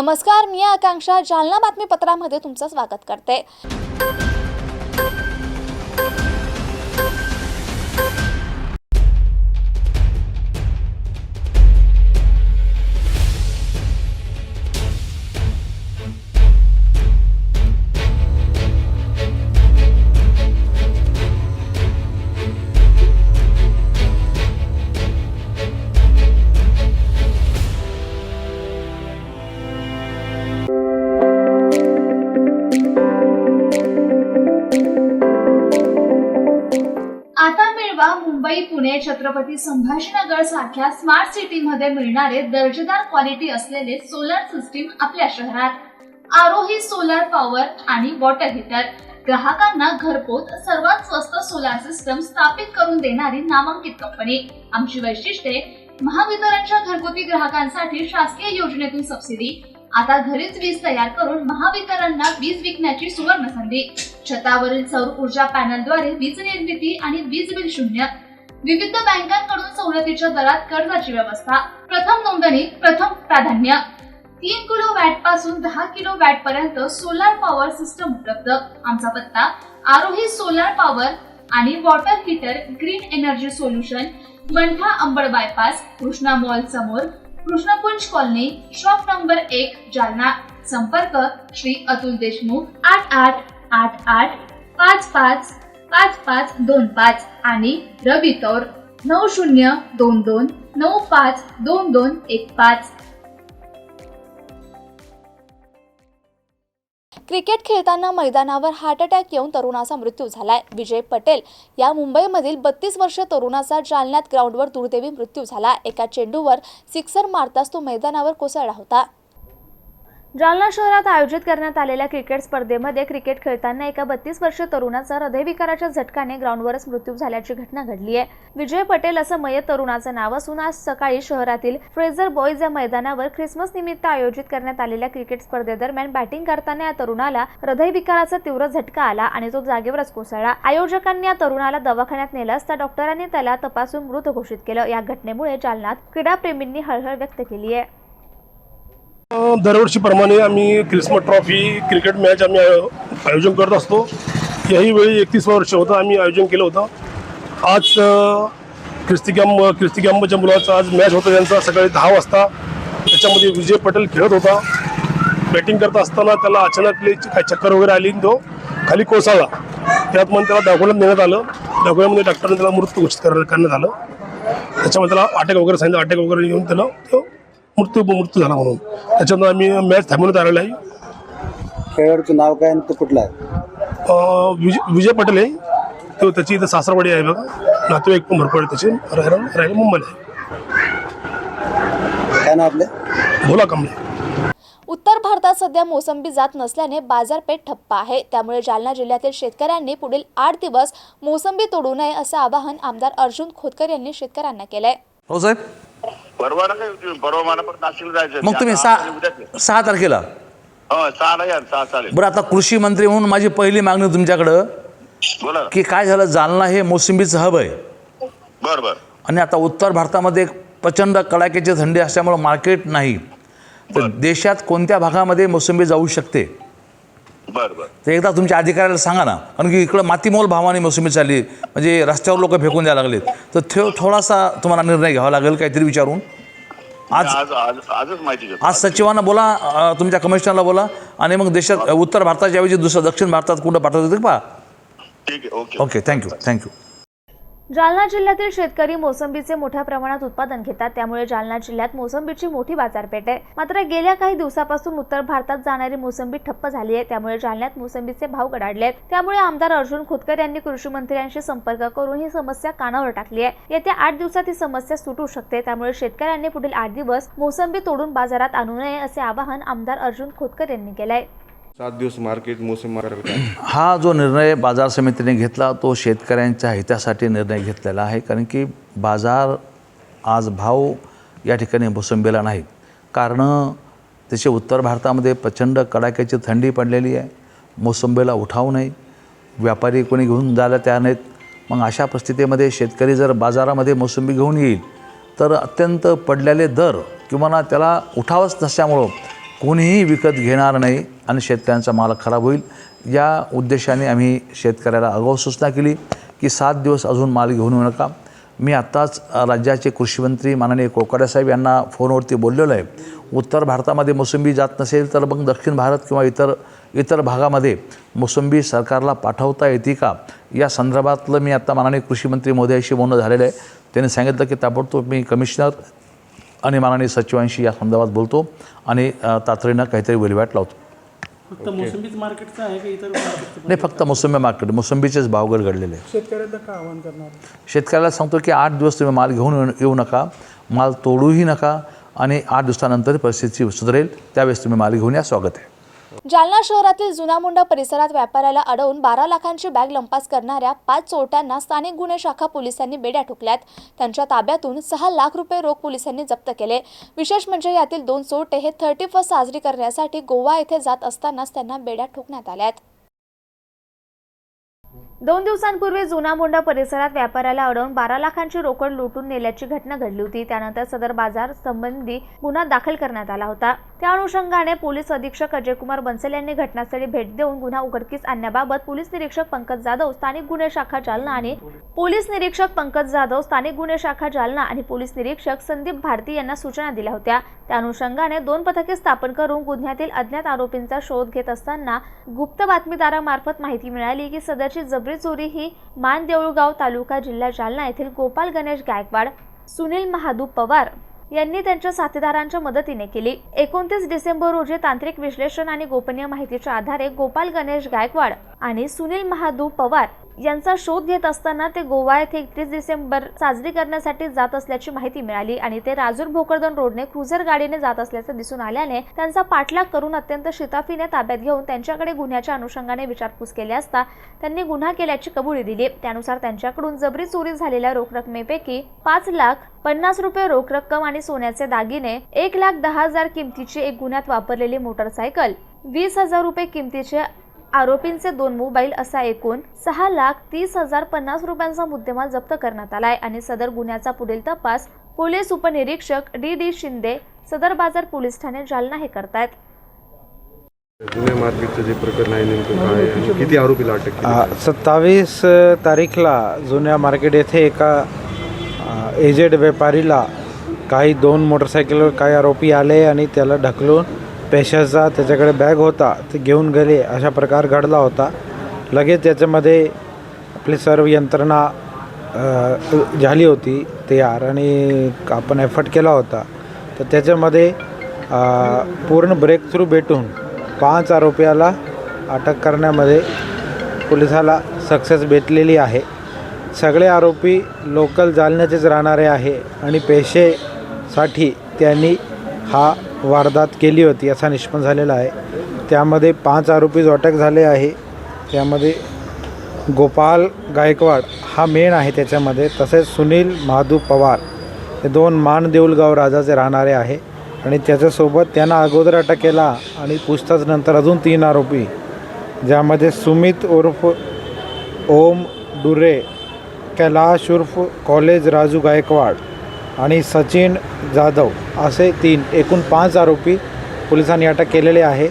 नमस्कार, मी आकांक्षा जालना बातमीपत्रामध्ये तुमचं स्वागत करते। आता मिळवा मुंबई, पुणे, छत्रपती संभाजीनगर सारख्या स्मार्ट सिटी मध्ये मिळणारे दर्जेदार क्वालिटी असलेले सोलर सिस्टीम आपल्या शहरात। आरोही सोलर पॉवर आणि वॉटर हीटर ग्राहकांना घरपोच सर्वात स्वस्त सोलर सिस्टम स्थापित करून देणारी नामांकित कंपनी। आमची वैशिष्ट्ये: महावितरणच्या घरगुती ग्राहकांसाठी शासकीय योजनेतून सबसिडी, आता घरीच वीज तयार करून महावितरणला वीज विकण्याची सुवर्ण संधी, छतावरील सौर ऊर्जा पॅनलद्वारे वीज निर्मिती आणि वीज बिल शून्य, विविध बँकांकडून सवलतीच्या दरात कर्जाची व्यवस्था, प्रथम नोंदणी प्रथम प्राधान्य, 3 किलो वॅट पासून 10 किलो वॅट पर्यंत सोलर पॉवर सिस्टम उपलब्ध। आमचा पत्ता: आरोही सोलर पॉवर आणि water heater, green energy solution, Mantha Ambad bypass, Krishna mall समोर, Krishnakunj colony, shop number 1, Jalna. संपर्क: श्री अतुल देशमुख, 8888555525 आणि रवी तौर 9022952215। क्रिकेट खेळताना मैदानावर हार्ट अटॅक येऊन तरुणाचा मृत्यू झालाय। विजय पटेल या मुंबईमधील 32 वर्षीय तरुणाचा जालन्यात ग्राउंडवर दुर्दैवी मृत्यू झाला। एका चेंडूवर सिक्सर मारताच तो मैदानावर कोसळला होता। जालना शहरात आयोजित करण्यात आलेल्या क्रिकेट स्पर्धेमध्ये क्रिकेट खेळताना एका 32 वर्षीय तरुणाचा हृदयविकाराच्या झटक्याने ग्राउंडवरच मृत्यू झाल्याची घटना घडली आहे। विजय पटेल असं मयत तरुणाचं नाव असून आज सकाळी शहरातील फ्रेझर बॉयज या मैदानावर ख्रिसमस निमित्त आयोजित करण्यात आलेल्या क्रिकेट स्पर्धेदरम्यान बॅटिंग करताना या तरुणाला हृदयविकाराचा तीव्र झटका आला आणि तो जागेवरच कोसळला। आयोजकांनी या तरुणाला दवाखान्यात नेलं असता डॉक्टरांनी त्याला तपासून मृत घोषित केलं। या घटनेमुळे जालन्यात क्रीडाप्रेमींनी हळहळ व्यक्त केली आहे। दरवर्षीप्रमाणे आम्ही क्रिसमस ट्रॉफी क्रिकेट मॅच आम्ही आयोजन करत असतो। याही वेळी 31 वर्ष होतं आम्ही आयोजन केलं होतं। आज ख्रिस्ती कॅम्पच्या मुलाचा आज मॅच होता त्यांचा सकाळी 10 वाजता। त्याच्यामध्ये विजय पटेल खेळत होता। बॅटिंग करत असताना त्याला अचानक काही चक्कर वगैरे आली, तो खाली कोसळला। त्यात मग त्याला दवाखान्यात नेण्यात आलं। दवाखान्यामध्ये डॉक्टरने त्याला मृत घोषित करण्यात आलं। त्याच्यामध्ये त्याला अटॅक वगैरे सांगितलं, अटॅक वगैरे येऊन त्याला मृत्यू झाला म्हणून त्याच्यानं आम्ही मॅच थांबवण्यात आलेला आहे। खेळाडूचं नाव काय आणि तो कुठला आहे? विजय पटेल आहे तो, त्याची इथं सासरवाडी आहे बघा, नातेवाईक पण भरपूर त्याचे, राहायला मुंबईला आहे। काय नाव आपले? भोला कांबळे। उत्तर भारतात सध्या मोसंबी जात नसल्याने बाजारपेठ ठप्प आहे। त्यामुळे जालना जिल्ह्यातील शेतकऱ्यांनी पुढील 8 दिवस मोसंबी तोडू नये असं आवाहन आमदार अर्जुन खोतकर यांनी शेतकऱ्यांना केलंय। हो साहेब, परवा मला पण नाशिक जायचं। मग तुम्ही 6 तारखेला? हो, 6 चालेल। बरं, आता कृषी मंत्री म्हणून माझी पहिली मागणी तुमच्याकडं बोला की काय झालं, जालना हे मोसंबीचं हब आहे। बर आणि आता उत्तर भारतामध्ये प्रचंड कडाक्याची थंडी असल्यामुळे मार्केट नाही, तर देशात कोणत्या भागामध्ये मोसंबी जाऊ शकते बर ते एकदा तुमच्या अधिकाऱ्याला सांगा ना, कारण की इकडं मातीमोल भावाने मोसंबी चालली, म्हणजे रस्त्यावर लोक फेकून द्यायला लागलेत। तर थोडासा तुम्हाला निर्णय घ्यावा लागेल काहीतरी विचारून। आजच माहिती घेतो। आज सचिवांना बोला, तुमच्या कमिशनरला बोला, आणि मग देशात उत्तर भारताच्या ऐवजी दुसरं दक्षिण भारतात कुठं पाठवतो ते पहा। ठीक आहे, ओके, थँक्यू। जालना जिल्ह्यातील शेतकरी मोसंबीचे मोठ्या प्रमाणात उत्पादन घेतात, त्यामुळे जालना जिल्ह्यात मोसंबीची मोठी बाजारपेठ आहे। मात्र गेल्या काही दिवसापासून उत्तर भारतात जाणारी मोसंबी ठप्प झाली आहे, त्यामुळे जालन्यात मोसंबीचे भाव गडाडले आहेत। त्यामुळे आमदार अर्जुन खोतकर यांनी कृषी मंत्र्यांशी संपर्क करून ही समस्या कानावर टाकली आहे। येत्या 8 दिवसात ही समस्या सुटू शकते, त्यामुळे शेतकऱ्यांनी पुढील 8 दिवस मोसंबी तोडून बाजारात आणू नये असे आवाहन आमदार अर्जुन खोतकर यांनी केलंय। 7 दिवस मार्केट मोसंबी हा जो निर्णय बाजार समितीने घेतला तो शेतकऱ्यांच्या हितासाठी निर्णय घेतलेला आहे, कारण की बाजार आज भाव या ठिकाणी मोसंबीला नाहीत, कारण त्याचे उत्तर भारतामध्ये प्रचंड कडाक्याची थंडी पडलेली आहे। मोसंबीला उठाव नाही, व्यापारी कोणी घेऊन जायला तयार नाहीत। मग अशा परिस्थितीमध्ये शेतकरी जर बाजारामध्ये मोसंबी घेऊन येईल तर अत्यंत पडलेले दर किंवा त्याला उठावच नसल्यामुळं कोणीही विकत घेणार नाही आणि शेतकऱ्यांचा माल खराब होईल या उद्देशाने आम्ही शेतकऱ्याला आगाऊ सूचना केली की 7 दिवस अजून माल घेऊन येऊ नका. मी आत्ताच राज्याचे कृषीमंत्री माननीय कोकाटे साहेब यांना फोनवरती बोललेलो आहे. उत्तर भारतामध्ये मोसंबी जात नसेल तर मग दक्षिण भारत किंवा इतर भागामध्ये मोसंबी सरकारला पाठवता येते का या संदर्भातलं मी आत्ता माननीय कृषीमंत्री महोदयाशी बोलणं झालेलं आहे. त्यांनी सांगितलं की ताबडतोब मी कमिशनर आणि माननीय सचिवांशी या संदर्भात बोलतो आणि तातडीनं काहीतरी विल्हेवाट लावतो. फक्त मोसंबीच मार्केटचं आहे की इतर मार्केटचं? नाही, फक्त मोसंबी मार्केट, मोसंबीचेच भाव घडलेले आहे. शेतकऱ्यांना काय आवाहन करणार? शेतकऱ्याला सांगतो की 8 दिवस तुम्ही माल घेऊन येऊ नका, माल तोडूही नका आणि 8 दिवसानंतर परिस्थिती सुधारेल त्यावेळेस तुम्ही माल घेऊन या. स्वागत आहे. जालना शहरातील जुना मुंडा परिसरात व्यापाऱ्याला अडवून 12 लाखांची बॅग लंपास करणाऱ्या 5 चोरट्यांना स्थानिक गुन्हे शाखा पोलिसांनी बेड्या ठोकल्यात. त्यांच्या ताब्यातून 6 लाख रुपये रोख पोलिसांनी जप्त केले. विशेष म्हणजे यातील 2 चोरटे हे 31st साजरी करण्यासाठी गोवा येथे जात असतानाच त्यांना बेड्या ठोकण्यात आल्यात. 2 दिवसांपूर्वी जुना मुंडा परिसरात व्यापाऱ्याला अडवून 12 लाखांची रोकड लुटून नेल्याची घटना घडली होती. त्यानंतर सदर बाजार संबंधी गुन्हा दाखल करण्यात आला होता. त्या अनुषंगाने पोलीस अधीक्षक अजयकुमार बन्सल यांनी घटनास्थळी भेट देऊन गुन्हा उघडकीस आणण्याबाबत पोलीस निरीक्षक पंकज जाधव स्थानिक गुन्हे शाखा जालना आणि पोलीस निरीक्षक संदीप भारती यांना सूचना दिल्या होत्या. त्या अनुषंगाने 2 पथके स्थापन करून गुन्ह्यातील अज्ञात आरोपींचा शोध घेत असताना गुप्त बातमीदारामार्फत माहिती मिळाली की सदरची जबरी चोरी ही मानदेऊळगाव तालुका जिल्हा जालना येथील गोपाल गणेश गायकवाड, सुनील महादू पवार यांनी त्यांच्या साथीदारांच्या मदतीने केली. 29 डिसेंबर रोजी तांत्रिक विश्लेषण आणि गोपनीय माहितीच्या आधारे गोपाल गणेश गायकवाड आणि सुनील महादू पवार यांचा शोध घेत असताना ते गोवा येथे 31 डिसेंबर साजरी करण्यासाठी जात असल्याची माहिती मिळाली आणि ते राजूर भोकरदन रोडने क्रुझर गाडीने जात असल्याचे दिसून आल्याने त्यांचा पाठलाग करून अत्यंत शिताफीने ताब्यात घेऊन त्यांच्याकडे गुन्ह्याच्या अनुषंगाने विचारपूस केली असता त्यांनी गुन्हा केल्याची कबुली दिली. त्यानुसार त्यांच्याकडून जबरी चोरी झालेल्या रोख रकमेपैकी 5,50,000 रुपये रोख रक्कम आणि सोन्याचे दागिने, 1,10,000 किमतीची एक गुन्ह्यात वापरलेली मोटरसायकल, 20,000 रुपये किमतीचे आरोपींचे 2 मोबाईल असा एकूण 6,30,050 रुपयांचा मुद्देमाल जप्त करण्यात आलाय आणि सदर गुन्ह्याचा पुढील तपास पोलीस उपनिरीक्षक D.D. शिंदे, सदर बाजार पोलीस ठाणे जालना हे करतायत. जुन्या मार्केटचं जे प्रकरण आहे नेमकं काय आणि किती आरोपीला अटक केली? 27 तारीखला जुन्या मार्केट येथे एका एजेड व्यापारीला काही 2 मोटरसायकलवर काही आरोपी आले आणि त्याला ढकलून पैशाचा त्याच्याकडे बॅग होता ते घेऊन गेले अशा प्रकार घडला होता. लगेच त्याच्यामध्ये आपली सर्व यंत्रणा झाली होती तयार आणि आपण एफर्ट केला होता. तर त्याच्यामध्ये पूर्ण ब्रेक थ्रू भेटून 5 आरोपीला अटक करण्यामध्ये पोलिसाला सक्सेस भेटलेली आहे. सगळे आरोपी लोकल जालन्याचेच राहणारे आहे आणि पैसेसाठी त्यांनी हा वारदात केली होती असा निष्पन्न झालेला आहे. त्यामध्ये 5 आरोपी अटक झाले आहे. त्यामध्ये गोपाल गायकवाड हा मेन आहे त्याच्यामध्ये. तसेच सुनील महादू पवार हे 2 मानदेऊळगाव राजाचे राहणारे आहे आणि त्याच्यासोबत त्यांना अगोदर अटक केला आणि पूछताछनंतर अजून 3 आरोपी ज्यामध्ये सुमित उर्फ ओम डुरे, कैलाश उर्फ कॉलेज राजू गायकवाड आणि सचिन जाधव असे 3 एकूण 5 आरोपी पोलिसांनी अटक केलेले आहे.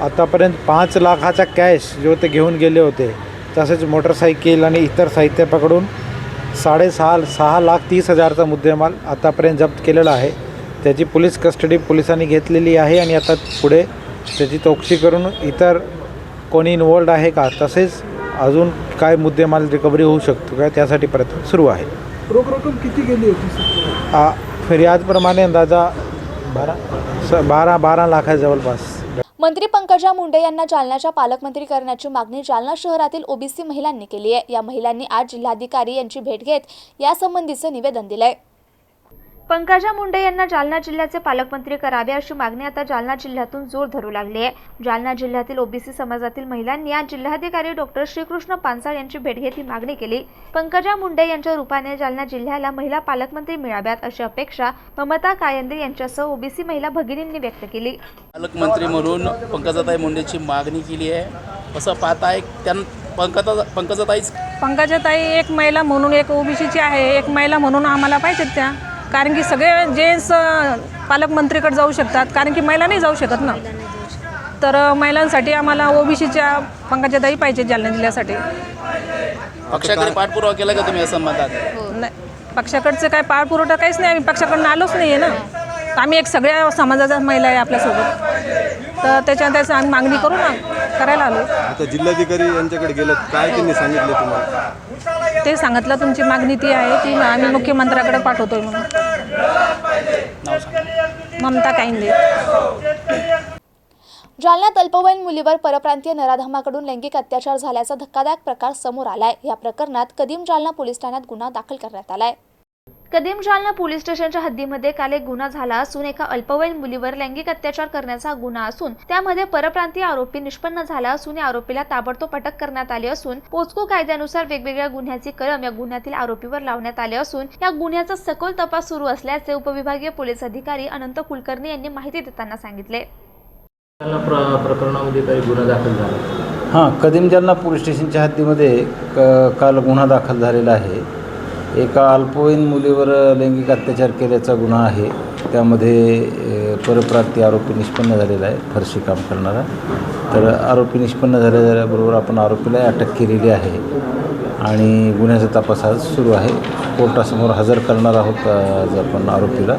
आतापर्यंत 5 लाखाचा कॅश जो ते घेऊन गेले होते तसेच मोटरसायकल आणि इतर साहित्य पकडून 6,30,000चा मुद्देमाल आतापर्यंत जप्त केलेला आहे. त्याची पोलीस कस्टडी पोलिसांनी घेतलेली आहे आणि आता पुढे त्याची चौकशी करून इतर कोणी इन्वॉल्ड आहे का तसेच अजून काय मुद्देमाल रिकव्हरी होऊ शकतो का त्यासाठी प्रयत्न सुरू आहे. रोख रक्कम किती गेली होती? फिर्यादप्रमाणे अंदाजा 12 लाखा जवळपास. मंत्री पंकजा मुंडे यांना जालन्याच्या पालकमंत्री करण्याची मागणी जालना शहरातील ओबीसी महिलांनी केली आहे. या महिलांनी आज जिल्हाधिकारी यांची भेट घेत यासंबंधीचे निवेदन दिलंय. पंकजा मुंडे यांना जालना जिल्ह्याचे पालकमंत्री करावे अशी मागणी आता जालना जिल्ह्यातून जोर धरू लागली आहे. जालना जिल्ह्यातील ओबीसी समाजातील महिलांनी आज जिल्हाधिकारी डॉक्टर श्रीकृष्ण पानसाळ यांची भेट घेत ही मागणी केली. पंकजा मुंडे यांच्या रूपाने जालना जिल्ह्याला महिला पालकमंत्री मिळाव्यात अशी अपेक्षा ममता कायंदे यांच्यासह ओबीसी महिला भगिनींनी व्यक्त केली. पालकमंत्री म्हणून पंकजाताई मुंडेची मागणी केली आहे. असं पाहत आहे पंकजाताई एक महिला म्हणून, एक ओबीसीची आहे, एक महिला म्हणून आम्हाला पाहिजेत त्या. कारण की सगळे जेंट्स पालकमंत्रीकडे जाऊ शकतात, कारण की महिला नाही जाऊ शकत ना. तर महिलांसाठी आम्हाला ओबीसीच्या पंकजाताई पाहिजे जालना जिल्ह्यासाठी. पक्षाकडे पाठपुरावा केला का तुम्ही असं म्हणतात? नाही, पक्षाकडचं काय पाठपुरवठा काहीच नाही. आम्ही पक्षाकडून आलोच नाही आहे ना. आम्ही एक सगळ्या समाजाच्या महिला आहे आपल्यासोबत, तर त्याच्यात आम्ही मागणी करू ना, करायला आलो. आता जिल्हाधिकारी यांच्याकडे गेलं, काय त्यांनी सांगितलं तुम्हाला? ते सांगितलं तुमची मागणी ती आहे की आम्ही मुख्यमंत्र्याकडे पाठवतोय म्हणून. ममता काहिंदे. जालन्यात अल्पवयीन मुलीवर परप्रांतीय नराधमाकडून लैंगिक अत्याचार झाल्याचा धक्कादायक प्रकार समोर आलाय. या प्रकरणात कदीम जालना पोलीस ठाण्यात गुन्हा दाखल करण्यात आलाय. कदीम जालना पोलीस स्टेशनच्या हद्दीमध्ये काल एक गुन्हा झाला असून एका अल्पवयीन मुलीवर लैंगिक अत्याचार करण्याचा गुन्हा असून त्यामध्ये परप्रांतीय आरोपी निष्पन्न झाला असून या आरोपीला ताबडतोब अटक करण्यात आली असून पोस्को कायद्यानुसार वेगवेगळ्या गुन्ह्याची कलम या गुन्ह्यातील आरोपीवर लावण्यात आले असून या गुन्ह्याचा सखोल तपास सुरू असल्याचे उपविभागीय पोलीस अधिकारी अनंत कुलकर्णी यांनी माहिती देताना सांगितले. प्रकरणामध्ये काही गुन्हा दाखल झाला? हां, कदीम जालना पोलीस स्टेशनच्या हद्दीमध्ये काल गुन्हा दाखल झालेला आहे. एका अल्पवयीन मुलीवर लैंगिक अत्याचार केल्याचा गुन्हा आहे. त्यामध्ये परप्रांतीय आरोपी निष्पन्न झालेला आहे, फरशी काम करणारा. तर आरोपी निष्पन्न झाल्याबरोबर आपण आरोपीला अटक केलेली आहे आणि गुन्ह्याचा तपास आज सुरू आहे. कोर्टासमोर हजर करणार आहोत आज आपण आरोपीला.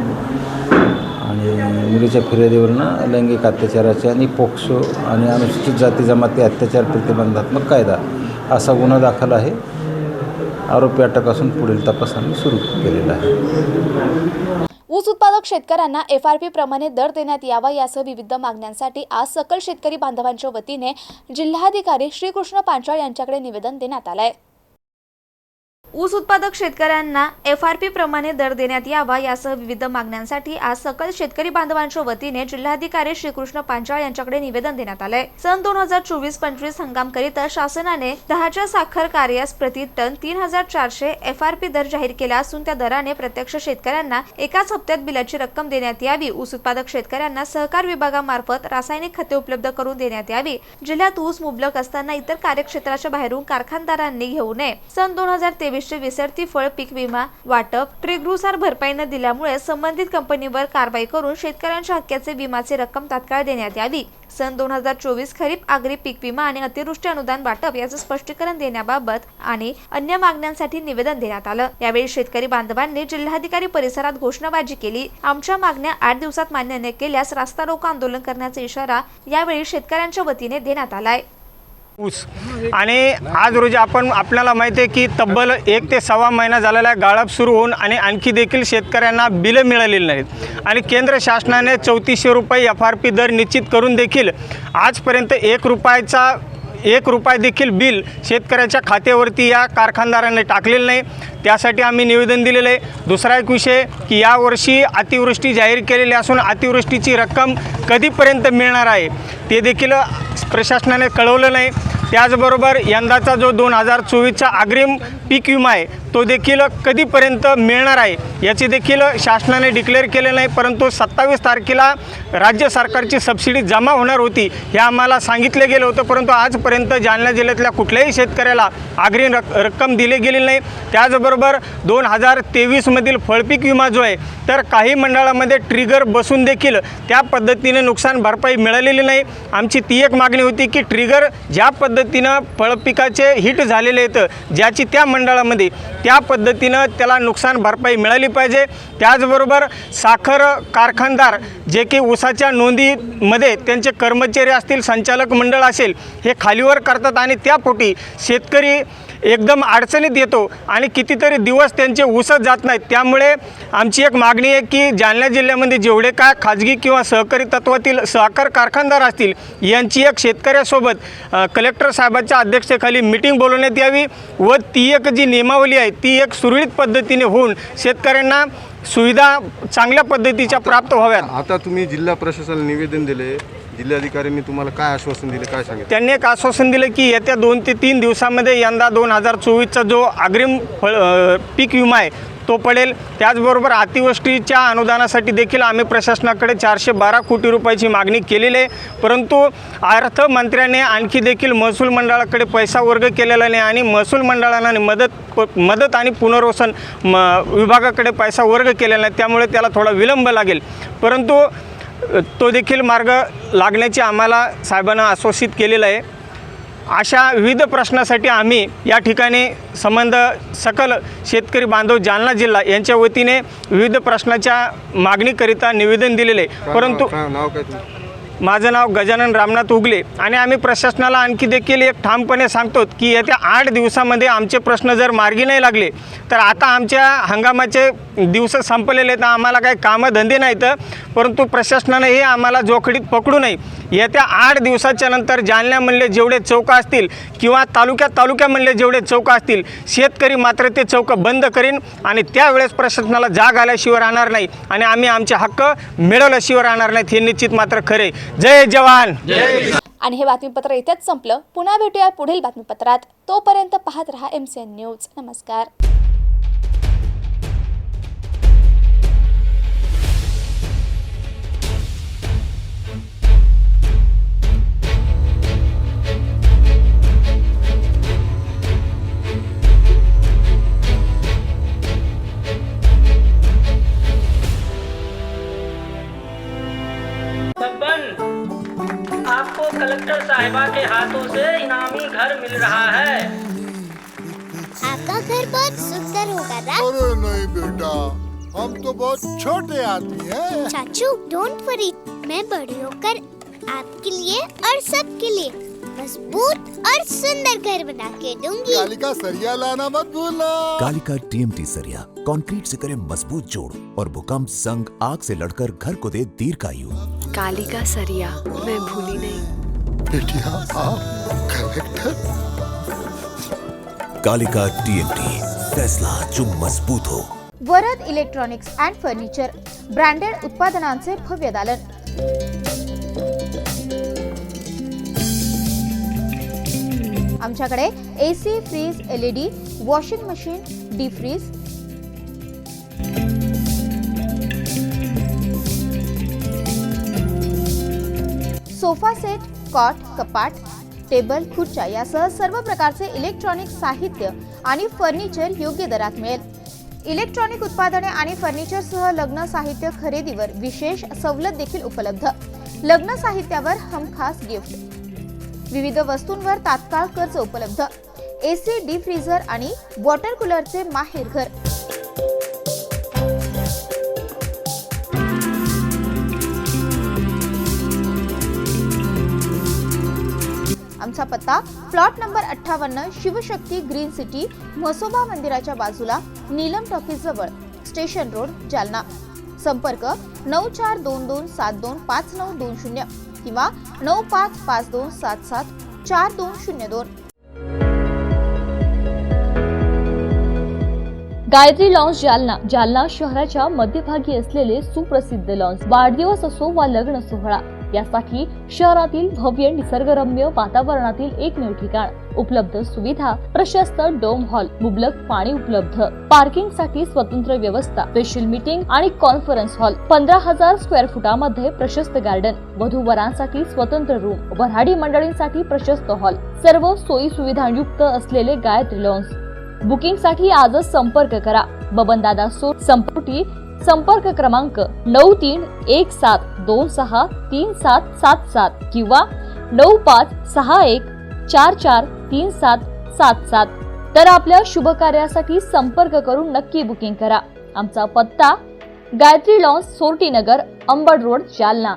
आणि मुलीच्या फिर्यादीवरनं लैंगिक अत्याचाराचे आणि पोक्सो आणि अनुसूचित जाती जमाती अत्याचार प्रतिबंधात्मक कायदा असा गुन्हा दाखल आहे. आरोपी अटक असून पुढील तपास आम्ही सुरू केलेला आहे. ऊस उत्पादक शेतकऱ्यांना FRP प्रमाणे दर देण्यात यावा यासह विविध मागण्यांसाठी आज सकल शेतकरी बांधवांच्या वतीने जिल्हाधिकारी श्रीकृष्ण पांचाळ यांच्याकडे निवेदन देण्यात आलंय. ऊस उत्पादक शेतकऱ्यांना FRP प्रमाणे दर देण्यात यावा यासह विविध मागण्यांसाठी आज सकल शेतकरी बांधवांच्या वतीने जिल्हाधिकारी श्रीकृष्ण पांचाळ यांच्याकडे निवेदन देण्यात आलंय. सन 2024-25 हंगामकरिता शासनाने 10च्या साखर कार्यास प्रति टन 3400 FRP दर जाहीर केला असून त्या दराने प्रत्यक्ष शेतकऱ्यांना एकाच हप्त्यात बिलाची रक्कम देण्यात यावी. ऊस उत्पादक शेतकऱ्यांना सहकार विभागामार्फत रासायनिक खते उपलब्ध करून देण्यात यावी. जिल्ह्यात ऊस मुबलक असताना इतर कार्यक्षेत्राच्या बाहेरून कारखानदारांनी घेऊ नये. सन 2023 विसरती फळ पीक विमा वाटप ट्रिगनुसार भरपाई न दिल्यामुळे संबंधित कंपनीवर कारवाई करून शेतकऱ्यांच्या हक्काचे विमाची रक्कम तात्काळ देण्यात यावी. सन 2024 खरीप आगरी पीक विमा आणि अतिवृष्टी अनुदान वाटप याचं स्पष्टीकरण देण्याबाबत आणि अन्य मागण्यांसाठी निवेदन देण्यात आलं. यावेळी शेतकरी बांधवांनी जिल्हाधिकारी परिसरात घोषणाबाजी केली. आमच्या मागण्या 8 दिवसात मान्य न केल्यास रास्ता रोको आंदोलन करण्याचा इशारा यावेळी शेतकऱ्यांच्या वतीने देण्यात आलाय. ऊस आणि आज रोजी आपल्याला माहिती आहे की तब्बल 1 ते सव्वा महिना झालेला आहे गाळप सुरू होऊन आणि आणखी देखील शेतकऱ्यांना बिलं मिळालेली नाहीत आणि केंद्र शासनाने 3400 रुपये FRP दर निश्चित करून देखील आजपर्यंत 1 रुपया देखील बिल शेतकऱ्याच्या खात्यावरती या कारखानदारांनी टाकलेलं नाही. त्यासाठी आम्ही निवेदन दिलेलं आहे. दुसरा एक विषय की यावर्षी अतिवृष्टी जाहीर केलेली असून अतिवृष्टीची रक्कम कधीपर्यंत मिळणार आहे ते देखील प्रशासनाने कळवलं नाही. त्याचबरोबर यंदाचा जो 2024चा अग्रिम पीक विमा आहे तो देखील कधीपर्यंत मिळणार आहे याची देखील शासनाने डिक्लेअर केले नाही. परंतु 27 तारखेला राज्य सरकारची सबसिडी जमा होणार होती हे आम्हाला सांगितले गेलं होतं, परंतु आजपर्यंत जालना जिल्ह्यातल्या कुठल्याही शेतकऱ्याला अग्रिम रक्कम दिली गेली नाही. त्याचबरोबर 2023मधील फळपीक विमा जो आहे तर काही मंडळामध्ये ट्रिगर बसून देखील त्या पद्धतीने नुकसान भरपाई मिळालेली नाही. आमची ती एक मागणी होती की ट्रिगर ज्या पद्धतीनं फळपिकाचे हिट झालेले आहेत ज्याची त्या मंडळामध्ये त्या पद्धतीनं त्याला नुकसान भरपाई मिळाली पाहिजे. त्याचबरोबर साखर कारखानदार जे की ऊसाच्या नोंदीमध्ये त्यांचे कर्मचारी असतील, संचालक मंडळ असेल, हे खालीवर करतात आणि त्यापोटी शेतकरी एकदम अडचणीत येतो आणि कितीतरी दिवस त्यांचे ऊसच जात नाहीत. त्यामुळे आमची एक मागणी आहे की जालना जिल्ह्यामध्ये जेवढे काय खाजगी किंवा सहकारी तत्वातील सहकार कारखानदार असतील यांची एक शेतकऱ्यासोबत कलेक्टर साहेबांच्या अध्यक्षतेखाली मीटिंग बोलवण्यात यावी व ती एक जी नियमावली आहे ती एक सुरळीत पद्धतीने होऊन शेतकऱ्यांना सुविधा चांगल्या पद्धतीच्या प्राप्त व्हाव्यात. आता तुम्ही जिल्हा प्रशासनाला निवेदन दिले, जिल्हाधिकाऱ्यांनी तुम्हाला काय आश्वासन दिले, काय सांगितलं? त्यांनी एक आश्वासन दिलं की येत्या 2 ते 3 दिवसामध्ये यंदा 2024चा जो अग्रिम पीक विमा आहे तो पडेल. त्याचबरोबर अतिवृष्टीच्या अनुदानासाठी देखील आम्ही प्रशासनाकडे 412 कोटी रुपयाची मागणी केलेली आहे. परंतु अर्थमंत्र्याने आणखी देखील महसूल मंडळाकडे पैसा वर्ग केलेला नाही आणि महसूल मंडळाने मदत आणि पुनर्वसन विभागाकडे पैसा वर्ग केलेला नाही. त्यामुळे त्याला थोडा विलंब लागेल. परंतु तो देखील मार्ग लागण्याची आम्हाला साहेबांना आश्वासित केलेलं आहे. अशा विविध प्रश्नासाठी आम्ही या ठिकाणी संबंध सकल शेतकरी बांधव जालना जिल्हा यांच्या वतीने विविध प्रश्नाच्या मागणीकरिता निवेदन दिलेले आहे. परंतु नाव काय तुमचं? माझं नाव गजानन रामनाथ उगले आणि आम्ही प्रशासनाला आणखी देखील एक ठामपणे सांगतो की येत्या 8 दिवसामध्ये आमचे प्रश्न जर मार्गी नाही लागले तर आता आमच्या हंगामाचे दिवस संपलेले आहेत. आम्हाला काही कामधंदे नाहीत. परंतु प्रशासनाने हे आम्हाला जोखडीत पकडू नये. येत्या 8 दिवसाच्या नंतर जालन्यामधले जेवढे चौक असतील किंवा तालुक्यामधले जेवढे चौक असतील शेतकरी मात्र ते चौक बंद करीन आणि त्यावेळेस प्रशासनाला जाग आल्याशिवाय राहणार नाही आणि आम्ही आमचे हक्क मिळवल्याशिवाय राहणार नाहीत. हे निश्चित मात्र खरे. जय जवान. आणि हे बातमीपत्र इथेच संपलं. पुन्हा भेटूया पुढील बातमीपत्रात. तोपर्यंत पाहत रहा MCN न्यूज. नमस्कार. आपको कलेक्टर साहिबा के हाथों से इनामी घर मिल रहा है. आपका घर बहुत सुंदर होगा ना? अरे नहीं बेटा, हम तो बहुत छोटे आदमी हैं। चाचू डोंट वरी, मैं बड़ी होकर आपके लिए और सबके लिए मजबूत और सुंदर घर बना के दूंगी. कालिका सरिया लाना मत भूलना. कालिका TMT सरिया कंक्रीट से करे मजबूत जोड़ और भूकंप संग आग से लड़कर घर को दे दीर्घायु. कालिका सरिया मैं भूली नहीं. बेटिया आप कलेक्टर. कालिका TMT, फैसला जो मजबूत हो. Varad electronics and furniture branded उत्पादनांचे भव्य दालन. आमच्याकडे AC, fridge, LED, washing machine, deep fridge, sofa set, cot, कपाट, टेबल, खुर्च्या यासह सर्व प्रकारचे इलेक्ट्रॉनिक साहित्य आणि फर्निचर योग्य दरात मिळेल. इलेक्ट्रॉनिक उत्पादने आणि फर्निचरसह लग्न साहित्य खरेदीवर विशेष सवलत देखील उपलब्ध. लग्न साहित्यावर हमखास गिफ्ट. विविध वस्तूंवर तात्काळ कर्ज उपलब्ध. AC, डीप फ्रीझर आणि वॉटर कूलरचे माहेर घर. आमचा पत्ता plot number 58, Shivshakti green city, Mhasoba मंदिराच्या बाजूला, नीलम टॉकीज जवळ, स्टेशन रोड, जालना. संपर्क 9422725920 किंवा 9552774202. गायत्री लॉन्स जालना. जालना शहराच्या मध्यभागी असलेले सुप्रसिद्ध लॉन्स. वाढदिवस असो वा लग्न सोहळा यासाठी शहरातील भव्य निसर्गरम्य वातावरणातील एकमेव ठिकाण. उपलब्ध सुविधा, प्रशस्त डोम हॉल, मुबलक पाणी उपलब्ध, पार्किंग साठी स्वतंत्र व्यवस्था, स्पेशल मीटिंग आणि कॉन्फरन्स हॉल, 15,000 स्क्वेअर फुटामध्ये प्रशस्त गार्डन, वधूवरांसाठी स्वतंत्र रूम, वऱ्हाडी मंडळींसाठी प्रशस्त हॉल, सर्व सोयी सुविधांयुक्त असलेले गायत्री लॉन्स. बुकिंग साठी आजच संपर्क करा. बबनदादा सो संपर्क क्रमांक 9317263777 किंवा 9561443777. तर आपल्या शुभ कार्यासाठी संपर्क करून नक्की बुकिंग करा. आमचा पत्ता गायत्री लॉन्स, सोरटी नगर, अंबड रोड, जालना.